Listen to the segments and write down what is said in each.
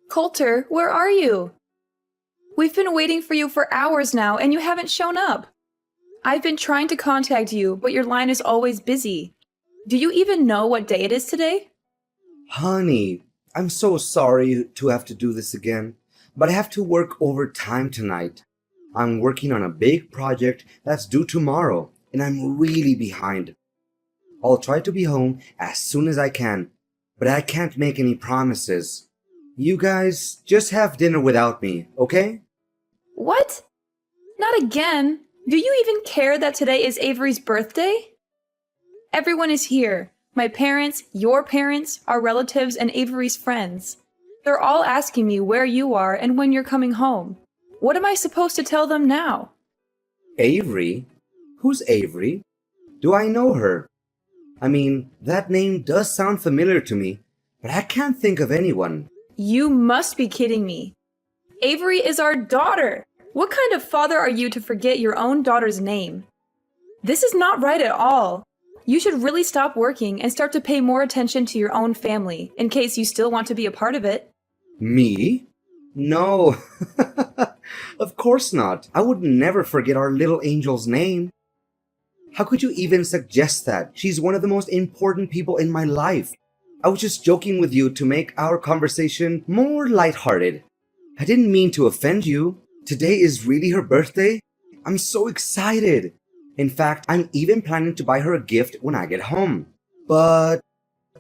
Coulter, where are you? We've been waiting for you for hours now, and you haven't shown up. I've been trying to contact you, but your line is always busy. Do you even know what day it is today? Honey, I'm so sorry to have to do this again, but I have to work overtime tonight. I'm working on a big project that's due tomorrow, and I'm really behind. I'll try to be home as soon as I can, but I can't make any promises. You guys just have dinner without me, okay? What? Not again. Do you even care that today is Avery's birthday? Everyone is here. My parents, your parents, our relatives, and Avery's friends. They're all asking me where you are and when you're coming home. What am I supposed to tell them now? Avery? Who's Avery? Do I know her? I mean, that name does sound familiar to me, but I can't think of anyone. You must be kidding me. Avery is our daughter. What kind of father are you to forget your own daughter's name? This is not right at all. You should really stop working and start to pay more attention to your own family, in case you still want to be a part of it. Me? No. Of course not. I would never forget our little angel's name. How could you even suggest that? She's one of the most important people in my life. I was just joking with you to make our conversation more lighthearted. I didn't mean to offend you. Today is really her birthday. I'm so excited. In fact, I'm even planning to buy her a gift when I get home. But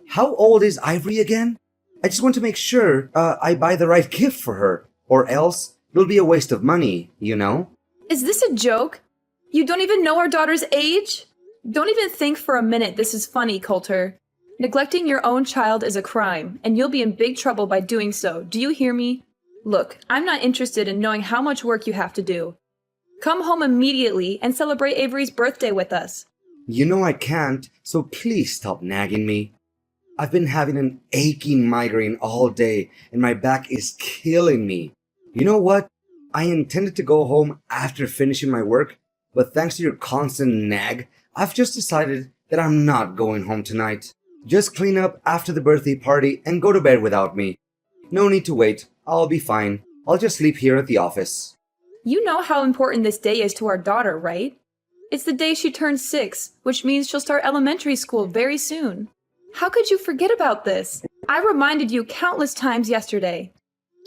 how old is Ivory again? I just want to make sure I buy the right gift for her, or else it'll be a waste of money, you know? Is this a joke? You don't even know our daughter's age? Don't even think for a minute this is funny, Coulter. Neglecting your own child is a crime, and you'll be in big trouble by doing so. Do you hear me? Look, I'm not interested in knowing how much work you have to do. Come home immediately and celebrate Avery's birthday with us. You know I can't, so please stop nagging me. I've been having an aching migraine all day, and my back is killing me. You know what? I intended to go home after finishing my work, but thanks to your constant nag, I've just decided that I'm not going home tonight. Just clean up after the birthday party and go to bed without me. No need to wait. I'll be fine. I'll just sleep here at the office. You know how important this day is to our daughter, right? It's the day she turns 6, which means she'll start elementary school very soon. How could you forget about this? I reminded you countless times yesterday.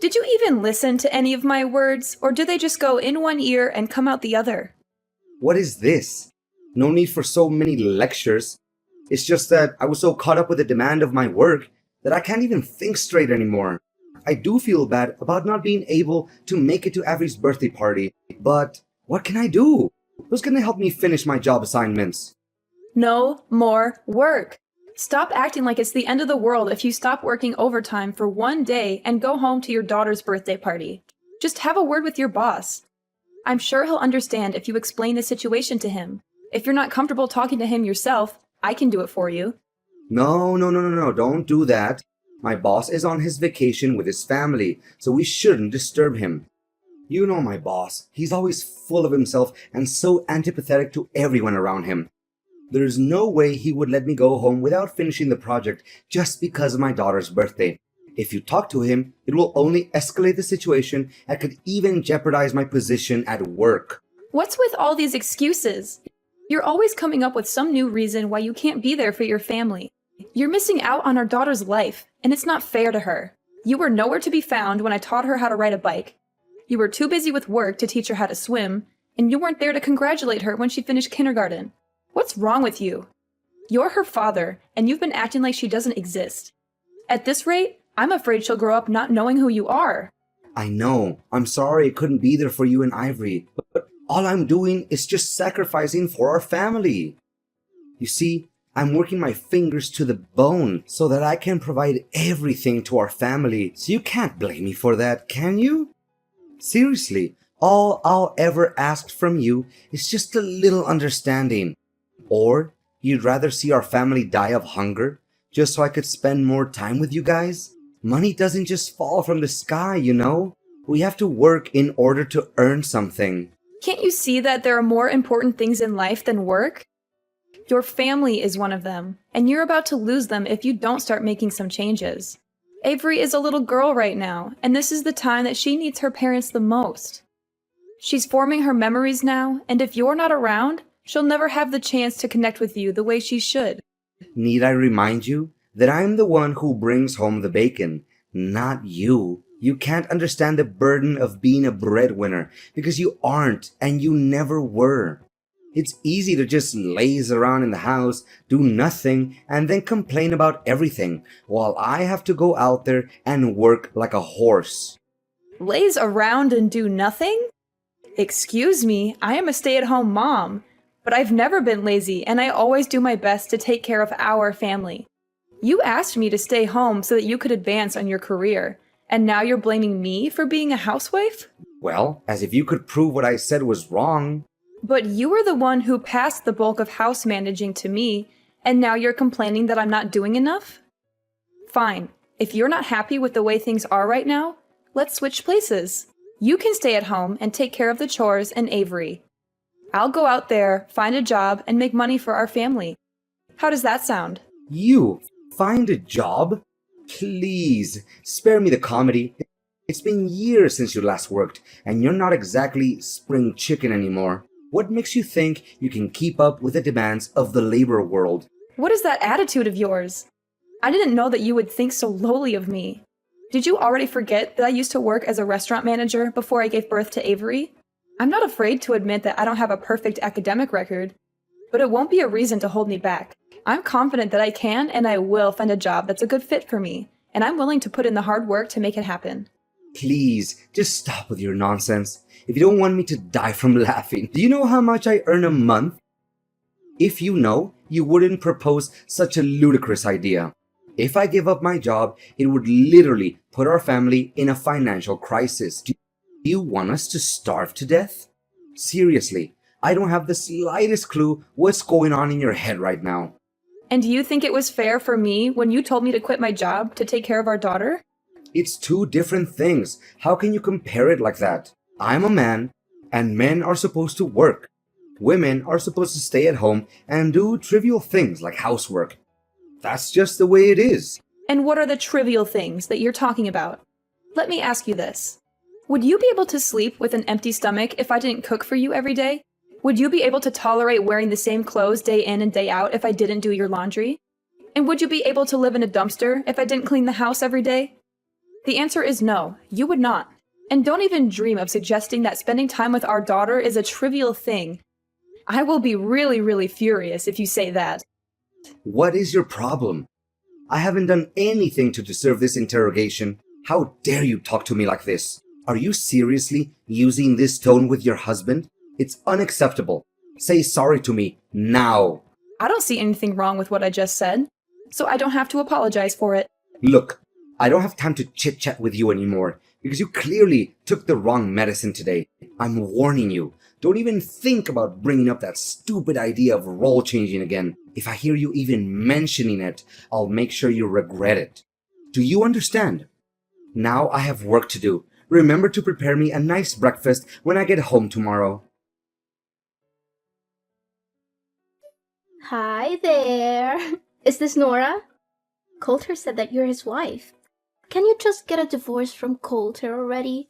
Did you even listen to any of my words, or do they just go in one ear and come out the other? What is this? No need for so many lectures. It's just that I was so caught up with the demand of my work that I can't even think straight anymore. I do feel bad about not being able to make it to Avery's birthday party, but what can I do? Who's gonna help me finish my job assignments? No more work. Stop acting like it's the end of the world if you stop working overtime for one day and go home to your daughter's birthday party. Just have a word with your boss. I'm sure he'll understand if you explain the situation to him. If you're not comfortable talking to him yourself, I can do it for you. No, don't do that. My boss is on his vacation with his family, so we shouldn't disturb him. You know my boss. He's always full of himself and so antipathetic to everyone around him. There's no way he would let me go home without finishing the project just because of my daughter's birthday. If you talk to him, it will only escalate the situation and could even jeopardize my position at work. What's with all these excuses? You're always coming up with some new reason why you can't be there for your family. You're missing out on our daughter's life, and it's not fair to her. You were nowhere to be found when I taught her how to ride a bike. You were too busy with work to teach her how to swim, and you weren't there to congratulate her when she finished kindergarten. What's wrong with you? You're her father, and you've been acting like she doesn't exist. At this rate, I'm afraid she'll grow up not knowing who you are. I know. I'm sorry I couldn't be there for you and Ivory, but all I'm doing is just sacrificing for our family. You see, I'm working my fingers to the bone so that I can provide everything to our family, so you can't blame me for that, can you? Seriously, all I'll ever ask from you is just a little understanding. Or you'd rather see our family die of hunger just so I could spend more time with you guys? Money doesn't just fall from the sky, you know? We have to work in order to earn something. Can't you see that there are more important things in life than work? Your family is one of them, and you're about to lose them if you don't start making some changes. Avery is a little girl right now, and this is the time that she needs her parents the most. She's forming her memories now, and if you're not around, she'll never have the chance to connect with you the way she should. Need I remind you that I'm the one who brings home the bacon, not you? You can't understand the burden of being a breadwinner because you aren't and you never were. It's easy to just laze around in the house, do nothing, and then complain about everything, while I have to go out there and work like a horse. Laze around and do nothing? Excuse me, I am a stay-at-home mom, but I've never been lazy and I always do my best to take care of our family. You asked me to stay home so that you could advance on your career, and now you're blaming me for being a housewife? Well, as if you could prove what I said was wrong. But you were the one who passed the bulk of house managing to me, and now you're complaining that I'm not doing enough? Fine, if you're not happy with the way things are right now, let's switch places. You can stay at home and take care of the chores and Avery. I'll go out there, find a job, and make money for our family. How does that sound? You find a job? Please, spare me the comedy. It's been years since you last worked, and you're not exactly spring chicken anymore. What makes you think you can keep up with the demands of the labor world? What is that attitude of yours? I didn't know that you would think so lowly of me. Did you already forget that I used to work as a restaurant manager before I gave birth to Avery? I'm not afraid to admit that I don't have a perfect academic record, but it won't be a reason to hold me back. I'm confident that I can and I will find a job that's a good fit for me, and I'm willing to put in the hard work to make it happen. Please, just stop with your nonsense. If you don't want me to die from laughing, do you know how much I earn a month? If you know, you wouldn't propose such a ludicrous idea. If I give up my job, it would literally put our family in a financial crisis. Do you want us to starve to death? Seriously, I don't have the slightest clue what's going on in your head right now. And do you think it was fair for me when you told me to quit my job to take care of our daughter? It's two different things. How can you compare it like that? I'm a man, and men are supposed to work. Women are supposed to stay at home and do trivial things like housework. That's just the way it is. And what are the trivial things that you're talking about? Let me ask you this. Would you be able to sleep with an empty stomach if I didn't cook for you every day? Would you be able to tolerate wearing the same clothes day in and day out if I didn't do your laundry? And would you be able to live in a dumpster if I didn't clean the house every day? The answer is no, you would not. And don't even dream of suggesting that spending time with our daughter is a trivial thing. I will be really, really furious if you say that. What is your problem? I haven't done anything to deserve this interrogation. How dare you talk to me like this? Are you seriously using this tone with your husband? It's unacceptable. Say sorry to me now. I don't see anything wrong with what I just said, so I don't have to apologize for it. Look, I don't have time to chit-chat with you anymore because you clearly took the wrong medicine today. I'm warning you. Don't even think about bringing up that stupid idea of role changing again. If I hear you even mentioning it, I'll make sure you regret it. Do you understand? Now I have work to do. Remember to prepare me a nice breakfast when I get home tomorrow. Hi there. Is this Nora? Coulter said that you're his wife. Can you just get a divorce from Coulter already?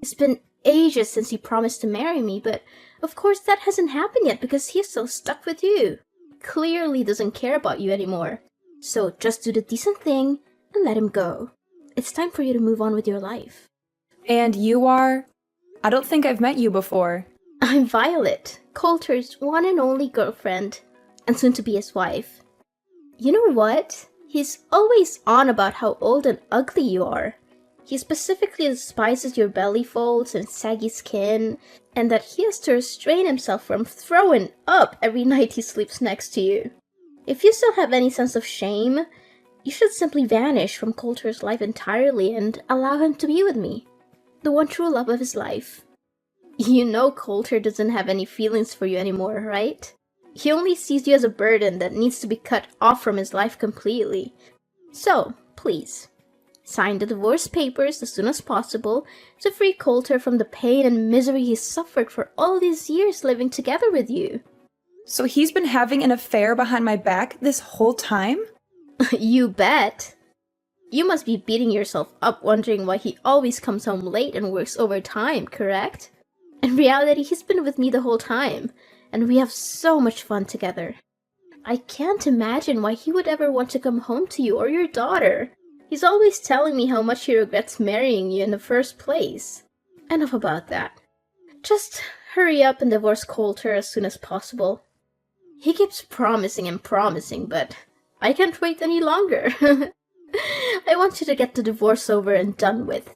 It's been ages since he promised to marry me, but of course that hasn't happened yet because he's still stuck with you. Clearly doesn't care about you anymore. So just do the decent thing and let him go. It's time for you to move on with your life. And you are? I don't think I've met you before. I'm Violet, Coulter's one and only girlfriend, and soon to be his wife. You know what? He's always on about how old and ugly you are. He specifically despises your belly folds and saggy skin, and that he has to restrain himself from throwing up every night he sleeps next to you. If you still have any sense of shame, you should simply vanish from Coulter's life entirely and allow him to be with me, the one true love of his life. You know Coulter doesn't have any feelings for you anymore, right? He only sees you as a burden that needs to be cut off from his life completely. So, please, sign the divorce papers as soon as possible to free Coulter from the pain and misery he's suffered for all these years living together with you. So he's been having an affair behind my back this whole time? You bet. You must be beating yourself up wondering why he always comes home late and works overtime, correct? In reality, he's been with me the whole time, and we have so much fun together. I can't imagine why he would ever want to come home to you or your daughter. He's always telling me how much he regrets marrying you in the first place. Enough about that. Just hurry up and divorce Coulter as soon as possible. He keeps promising and promising, but I can't wait any longer. I want you to get the divorce over and done with.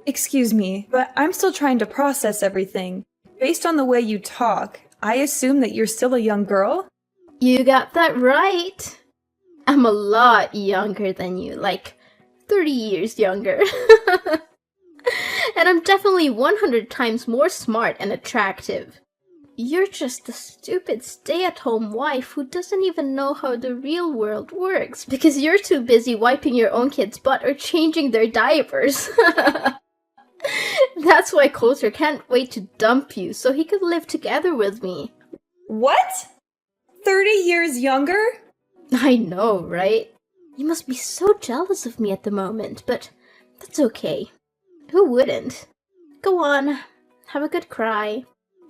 Excuse me, but I'm still trying to process everything. Based on the way you talk, I assume that you're still a young girl? You got that right. I'm a lot younger than you, like 30 years younger. And I'm definitely 100 times more smart and attractive. You're just a stupid stay-at-home wife who doesn't even know how the real world works because you're too busy wiping your own kid's butt or changing their diapers. That's why Coulter can't wait to dump you so he could live together with me. What? 30 years younger? I know, right? You must be so jealous of me at the moment, but that's okay. Who wouldn't? Go on, have a good cry.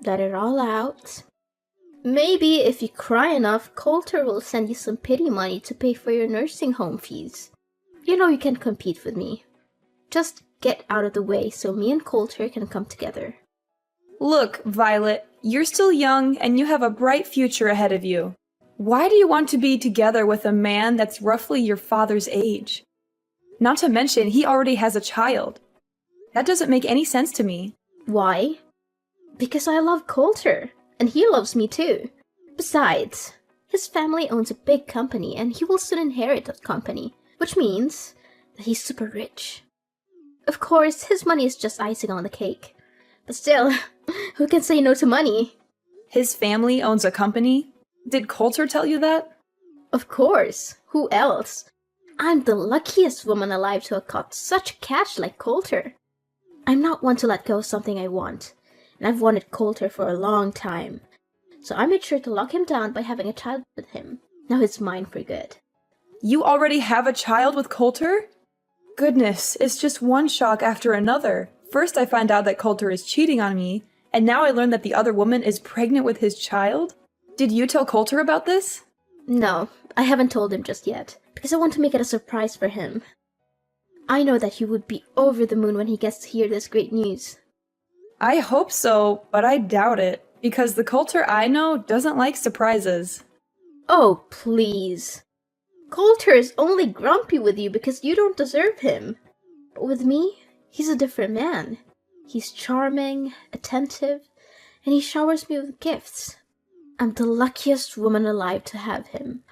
Let it all out. Maybe if you cry enough, Coulter will send you some pity money to pay for your nursing home fees. You know you can compete with me. Just get out of the way so me and Coulter can come together. Look, Violet, you're still young and you have a bright future ahead of you. Why do you want to be together with a man that's roughly your father's age? Not to mention, he already has a child. That doesn't make any sense to me. Why? Because I love Coulter, and he loves me too. Besides, his family owns a big company and he will soon inherit that company, which means that he's super rich. Of course, his money is just icing on the cake. But still, who can say no to money? His family owns a company? Did Coulter tell you that? Of course. Who else? I'm the luckiest woman alive to have caught such cash like Coulter. I'm not one to let go of something I want, and I've wanted Coulter for a long time. So I made sure to lock him down by having a child with him. Now he's mine for good. You already have a child with Coulter? Goodness, it's just one shock after another. First I find out that Coulter is cheating on me, and now I learn that the other woman is pregnant with his child? Did you tell Coulter about this? No, I haven't told him just yet, because I want to make it a surprise for him. I know that he would be over the moon when he gets to hear this great news. I hope so, but I doubt it, because the Coulter I know doesn't like surprises. Oh, please. Coulter is only grumpy with you because you don't deserve him. But with me, he's a different man. He's charming, attentive, and he showers me with gifts. I'm the luckiest woman alive to have him.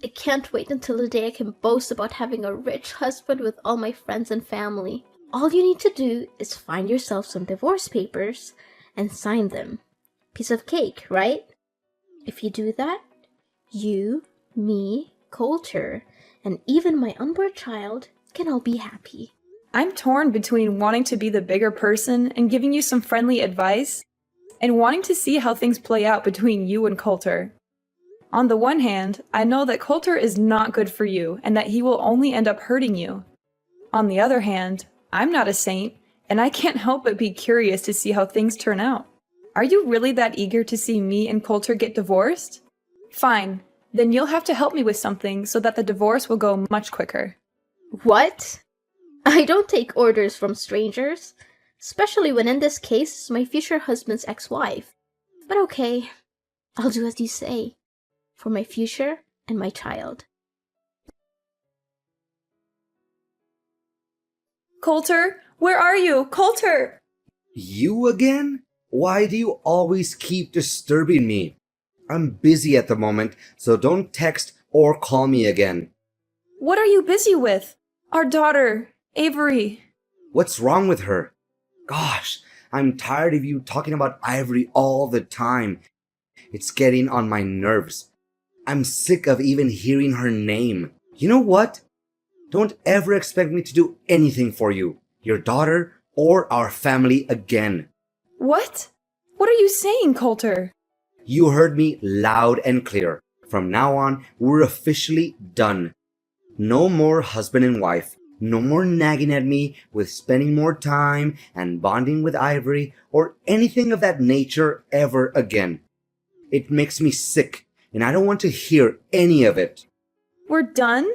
I can't wait until the day I can boast about having a rich husband with all my friends and family. All you need to do is find yourself some divorce papers and sign them. Piece of cake, right? If you do that, you, me, Coulter, and even my unborn child can all be happy. I'm torn between wanting to be the bigger person and giving you some friendly advice, and wanting to see how things play out between you and Coulter. On the one hand, I know that Coulter is not good for you and that he will only end up hurting you. On the other hand, I'm not a saint, and I can't help but be curious to see how things turn out. Are you really that eager to see me and Coulter get divorced? Fine, then you'll have to help me with something so that the divorce will go much quicker. What? I don't take orders from strangers, especially when in this case it's my future husband's ex-wife. But okay, I'll do as you say. For my future and my child. Coulter, where are you? Coulter! You again? Why do you always keep disturbing me? I'm busy at the moment, so don't text or call me again. What are you busy with? Our daughter, Avery. What's wrong with her? Gosh, I'm tired of you talking about Ivory all the time. It's getting on my nerves. I'm sick of even hearing her name. You know what? Don't ever expect me to do anything for you, your daughter, or our family again. What? What are you saying, Coulter? You heard me loud and clear. From now on, we're officially done. No more husband and wife. No more nagging at me with spending more time and bonding with Ivory or anything of that nature ever again. It makes me sick, and I don't want to hear any of it. We're done?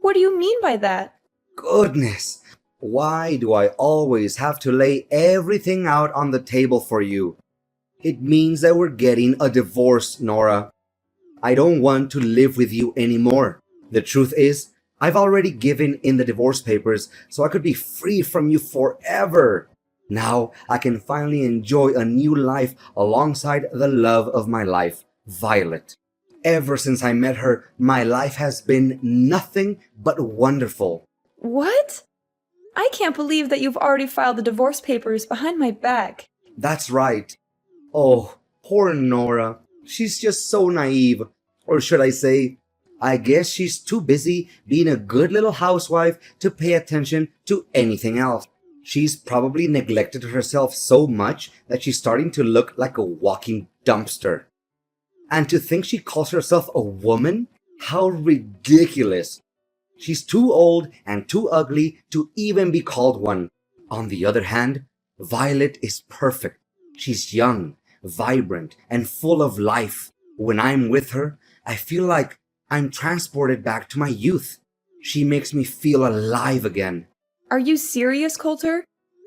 What do you mean by that? Goodness, why do I always have to lay everything out on the table for you? It means that we're getting a divorce, Nora. I don't want to live with you anymore. The truth is, I've already given in the divorce papers so I could be free from you forever. Now I can finally enjoy a new life alongside the love of my life, Violet. Ever since I met her, my life has been nothing but wonderful. What? I can't believe that you've already filed the divorce papers behind my back. That's right. Oh, poor Nora. She's just so naive. Or should I say, I guess she's too busy being a good little housewife to pay attention to anything else. She's probably neglected herself so much that she's starting to look like a walking dumpster. And to think she calls herself a woman? How ridiculous. She's too old and too ugly to even be called one. On the other hand, Violet is perfect. She's young, vibrant, and full of life. When I'm with her, I feel like I'm transported back to my youth. She makes me feel alive again. Are you serious, Coulter?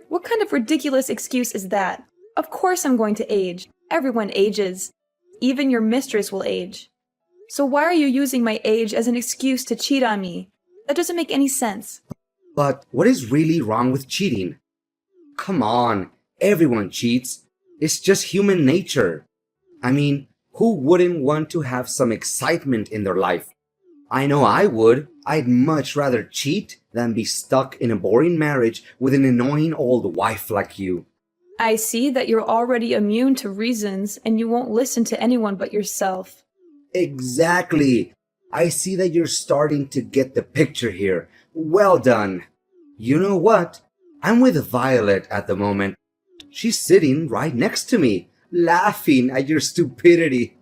What kind of ridiculous excuse is that? Of course I'm going to age. Everyone ages. Even your mistress will age. So why are you using my age as an excuse to cheat on me? That doesn't make any sense. But what is really wrong with cheating? Come on, everyone cheats. It's just human nature. I mean, who wouldn't want to have some excitement in their life? I know I would. I'd much rather cheat than be stuck in a boring marriage with an annoying old wife like you. I see that you're already immune to reasons and you won't listen to anyone but yourself. Exactly. I see that you're starting to get the picture here. Well done. You know what? I'm with Violet at the moment. She's sitting right next to me, laughing at your stupidity.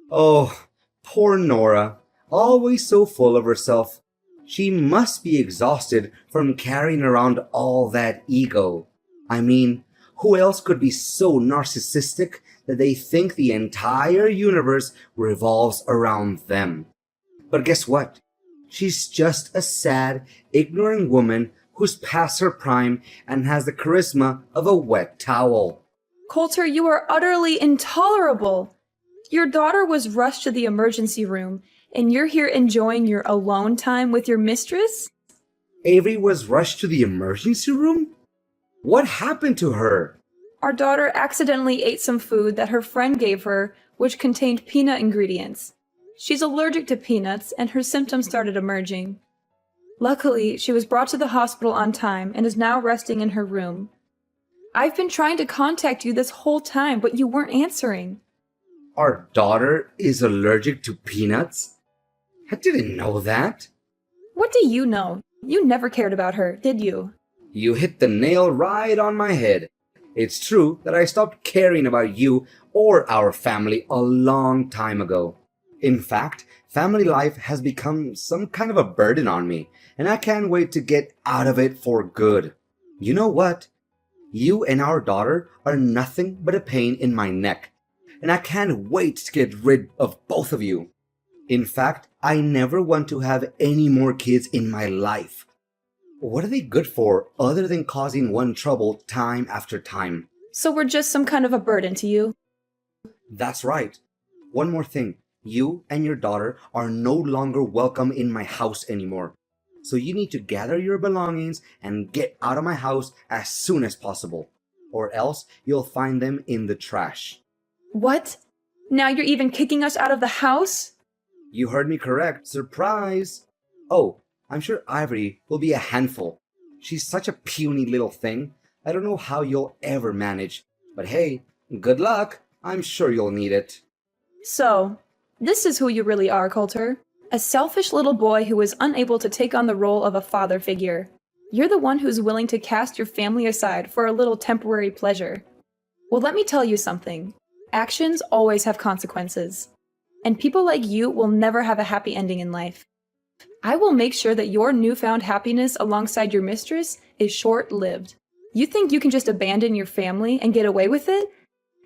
Oh, poor Nora, always so full of herself. She must be exhausted from carrying around all that ego. I mean, who else could be so narcissistic that they think the entire universe revolves around them? But guess what? She's just a sad, ignorant woman who's past her prime and has the charisma of a wet towel. Coulter, you are utterly intolerable. Your daughter was rushed to the emergency room, and you're here enjoying your alone time with your mistress? Avery was rushed to the emergency room? What happened to her? Our daughter accidentally ate some food that her friend gave her, which contained peanut ingredients. She's allergic to peanuts, and her symptoms started emerging. Luckily, she was brought to the hospital on time and is now resting in her room. I've been trying to contact you this whole time, but you weren't answering. Our daughter is allergic to peanuts? I didn't know that. What do you know? You never cared about her, did you? You hit the nail right on my head. It's true that I stopped caring about you or our family a long time ago. In fact, family life has become some kind of a burden on me, and I can't wait to get out of it for good. You know what? You and our daughter are nothing but a pain in my neck, and I can't wait to get rid of both of you. In fact, I never want to have any more kids in my life. What are they good for other than causing one trouble time after time? So we're just some kind of a burden to you? That's right. One more thing. You and your daughter are no longer welcome in my house anymore. So you need to gather your belongings and get out of my house as soon as possible. Or else you'll find them in the trash. What? Now you're even kicking us out of the house? You heard me correct. Surprise! Oh, I'm sure Ivory will be a handful. She's such a puny little thing. I don't know how you'll ever manage. But hey, good luck. I'm sure you'll need it. So, this is who you really are, Coulter. A selfish little boy who is unable to take on the role of a father figure. You're the one who's willing to cast your family aside for a little temporary pleasure. Well, let me tell you something. Actions always have consequences. And people like you will never have a happy ending in life. I will make sure that your newfound happiness alongside your mistress is short-lived. You think you can just abandon your family and get away with it?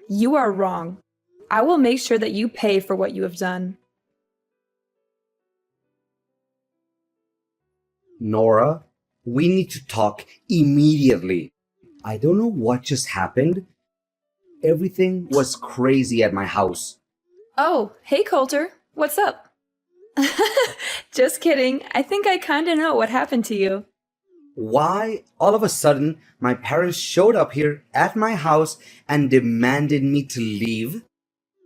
You are wrong. I will make sure that you pay for what you have done. Nora, we need to talk immediately. I don't know what just happened. Everything was crazy at my house. Oh, hey Coulter, what's up? Just kidding. I think I kinda know what happened to you. Why, all of a sudden, my parents showed up here at my house and demanded me to leave?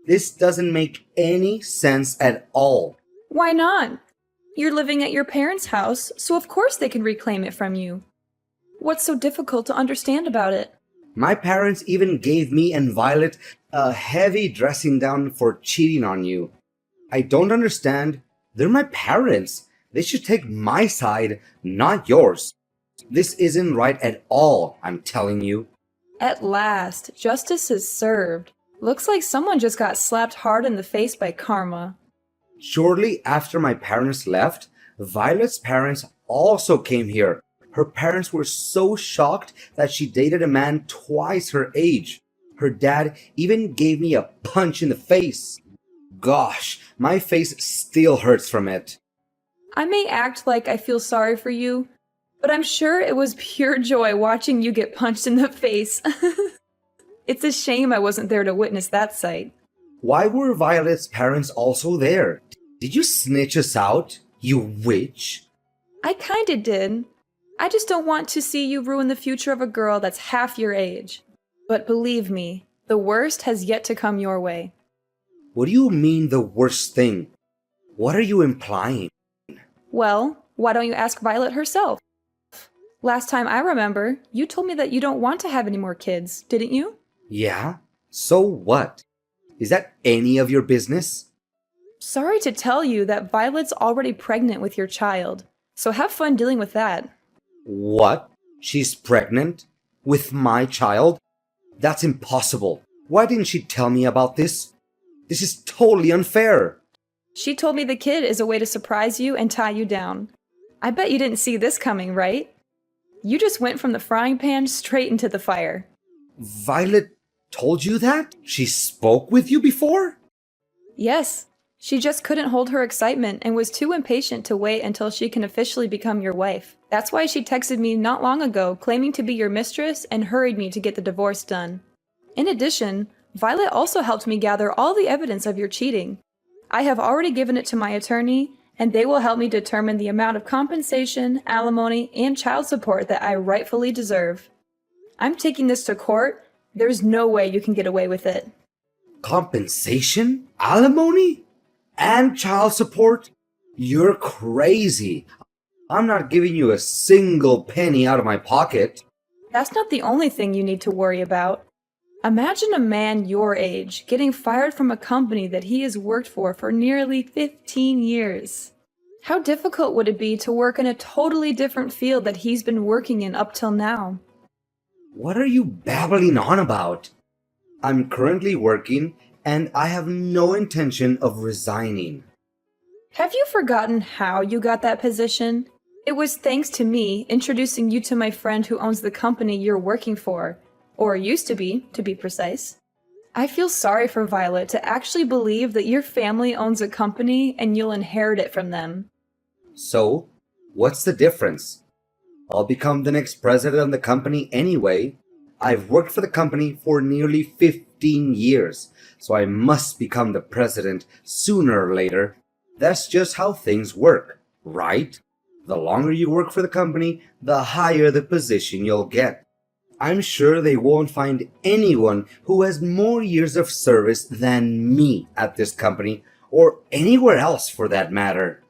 This doesn't make any sense at all. Why not? You're living at your parents' house, so of course they can reclaim it from you. What's so difficult to understand about it? My parents even gave me and Violet a heavy dressing down for cheating on you. I don't understand. They're my parents. They should take my side, not yours. This isn't right at all, I'm telling you. At last, justice is served. Looks like someone just got slapped hard in the face by karma. Shortly after my parents left, Violet's parents also came here. Her parents were so shocked that she dated a man twice her age. Her dad even gave me a punch in the face. Gosh, my face still hurts from it. I may act like I feel sorry for you, but I'm sure it was pure joy watching you get punched in the face. It's a shame I wasn't there to witness that sight. Why were Violet's parents also there? Did you snitch us out, you witch? I kinda did. I just don't want to see you ruin the future of a girl that's half your age. But believe me, the worst has yet to come your way. What do you mean the worst thing? What are you implying? Well, why don't you ask Violet herself? Last time I remember, you told me that you don't want to have any more kids, didn't you? Yeah? So what? Is that any of your business? Sorry to tell you that Violet's already pregnant with your child, so have fun dealing with that. What? She's pregnant? With my child? That's impossible. Why didn't she tell me about this? This is totally unfair. She told me the kid is a way to surprise you and tie you down. I bet you didn't see this coming, right? You just went from the frying pan straight into the fire. Violet told you that? She spoke with you before? Yes, she just couldn't hold her excitement and was too impatient to wait until she can officially become your wife. That's why she texted me not long ago claiming to be your mistress and hurried me to get the divorce done. In addition, Violet also helped me gather all the evidence of your cheating. I have already given it to my attorney, and they will help me determine the amount of compensation, alimony, and child support that I rightfully deserve. I'm taking this to court. There's no way you can get away with it. Compensation? Alimony? And child support? You're crazy. I'm not giving you a single penny out of my pocket. That's not the only thing you need to worry about. Imagine a man your age getting fired from a company that he has worked for nearly 15 years. How difficult would it be to work in a totally different field that he's been working in up till now? What are you babbling on about? I'm currently working and I have no intention of resigning. Have you forgotten how you got that position? It was thanks to me introducing you to my friend who owns the company you're working for. Or used to be precise. I feel sorry for Violet to actually believe that your family owns a company and you'll inherit it from them. So, what's the difference? I'll become the next president of the company anyway. I've worked for the company for nearly 15 years, so I must become the president sooner or later. That's just how things work, right? The longer you work for the company, the higher the position you'll get. I'm sure they won't find anyone who has more years of service than me at this company, or anywhere else for that matter.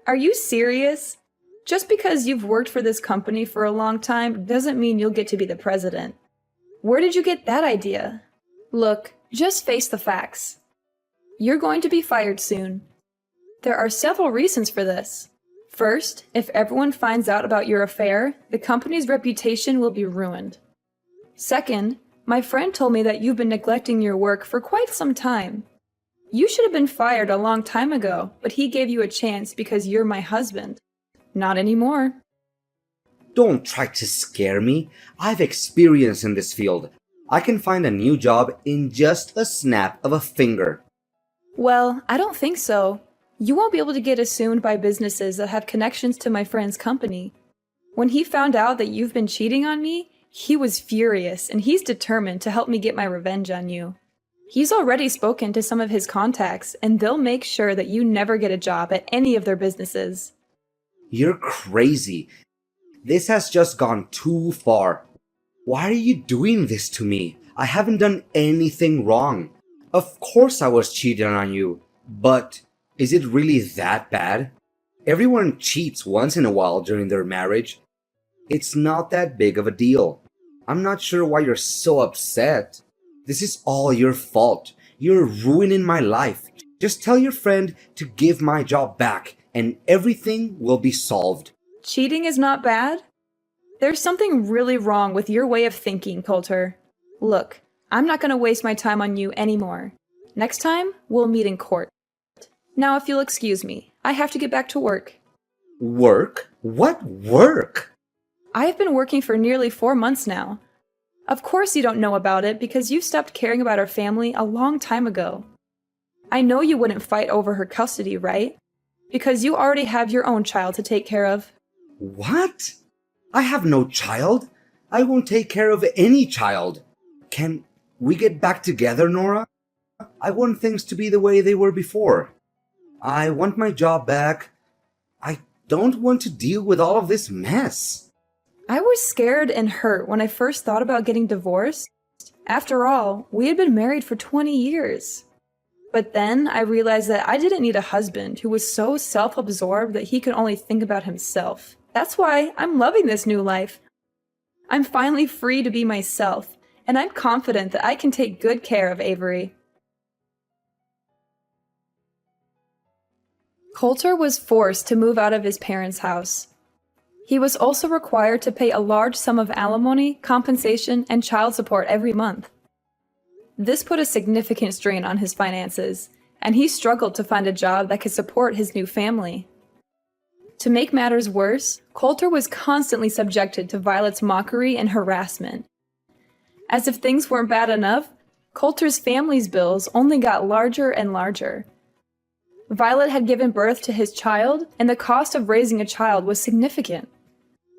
Are you serious? Just because you've worked for this company for a long time doesn't mean you'll get to be the president. Where did you get that idea? Look, just face the facts. You're going to be fired soon. There are several reasons for this. First, if everyone finds out about your affair, the company's reputation will be ruined. Second, my friend told me that you've been neglecting your work for quite some time. You should have been fired a long time ago, but he gave you a chance because you're my husband. Not anymore. Don't try to scare me. I've experience in this field. I can find a new job in just a snap of a finger. Well, I don't think so. You won't be able to get assumed by businesses that have connections to my friend's company. When he found out that you've been cheating on me, he was furious and he's determined to help me get my revenge on you. He's already spoken to some of his contacts and they'll make sure that you never get a job at any of their businesses. You're crazy. This has just gone too far. Why are you doing this to me? I haven't done anything wrong. Of course I was cheating on you, but is it really that bad? Everyone cheats once in a while during their marriage. It's not that big of a deal. I'm not sure why you're so upset. This is all your fault. You're ruining my life. Just tell your friend to give my job back and everything will be solved. Cheating is not bad? There's something really wrong with your way of thinking, Coulter. Look, I'm not going to waste my time on you anymore. Next time, we'll meet in court. Now, if you'll excuse me, I have to get back to work. Work? What work? I have been working for nearly 4 months now. Of course you don't know about it because you stopped caring about our family a long time ago. I know you wouldn't fight over her custody, right? Because you already have your own child to take care of. What? I have no child. I won't take care of any child. Can we get back together, Nora? I want things to be the way they were before. I want my job back. I don't want to deal with all of this mess. I was scared and hurt when I first thought about getting divorced. After all, we had been married for 20 years. But then I realized that I didn't need a husband who was so self-absorbed that he could only think about himself. That's why I'm loving this new life. I'm finally free to be myself, and I'm confident that I can take good care of Avery. Coulter was forced to move out of his parents' house. He was also required to pay a large sum of alimony, compensation, and child support every month. This put a significant strain on his finances, and he struggled to find a job that could support his new family. To make matters worse, Coulter was constantly subjected to Violet's mockery and harassment. As if things weren't bad enough, Coulter's family's bills only got larger and larger. Violet had given birth to his child, and the cost of raising a child was significant.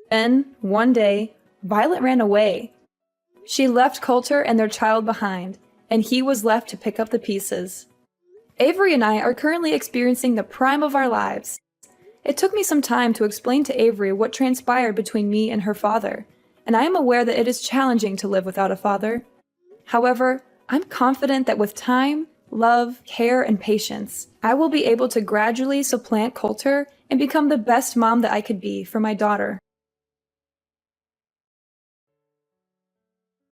Then, one day, Violet ran away. She left Coulter and their child behind, and he was left to pick up the pieces. Avery and I are currently experiencing the prime of our lives. It took me some time to explain to Avery what transpired between me and her father, and I am aware that it is challenging to live without a father. However, I'm confident that with time, love, care, and patience, I will be able to gradually supplant Coulter and become the best mom that I could be for my daughter.